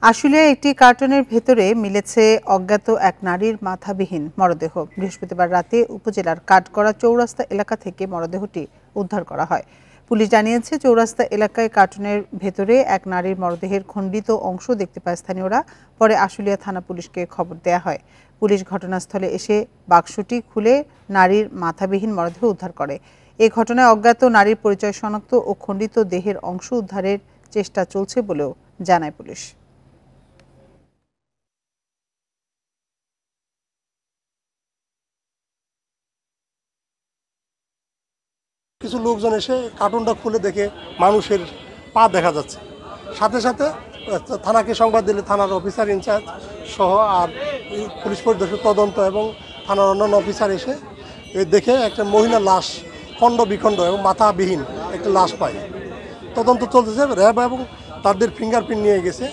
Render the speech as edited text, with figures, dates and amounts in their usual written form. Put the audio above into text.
আশুলিয়ায় একটি কার্টনের ভেতরে মিলেছে অজ্ঞাত এক নারীর মাথাবিহীন মরদেহ। বৃহস্পতিবার রাতে উপজেলার কাঠগড়া চৌরাস্তা এলাকা থেকে মরদেহটি উদ্ধার করা হয়। পুলিশ জানিয়েছে, চৌরাস্তা এলাকায় কার্টনের ভেতরে এক নারীর মরদেহের খণ্ডিত অংশ দেখতে পায় স্থানীয়রা। পরে আশুলিয়া থানা পুলিশকে খবর দেয়া হয়। পুলিশ ঘটনাস্থলে এসে বাক্সটি খুলে নারীর মাথাবিহীন মরদেহ উদ্ধার করে। এ ঘটনায় অজ্ঞাত নারীর পরিচয় শনাক্ত ও খণ্ডিত দেহের অংশ উদ্ধারের চেষ্টা চলছে বলেও জানায় পুলিশ। কিছু লোকজন এসে কার্টুনটা খুলে দেখে মানুষের পা দেখা যাচ্ছে। সাথে সাথে থানাকে সংবাদ দিলে থানার অফিসার ইনচার্জ সহ আর পুলিশ পরিদর্শক তদন্ত এবং থানার অন্যান্য অফিসার এসে দেখে একটা মহিলা লাশ খণ্ড বিখণ্ড এবং মাথাবিহীন একটা লাশ পায়। তদন্ত চলতেছে, র্যাব এবং তাদের ফিঙ্গারপ্রিন্ট নিয়ে গেছে।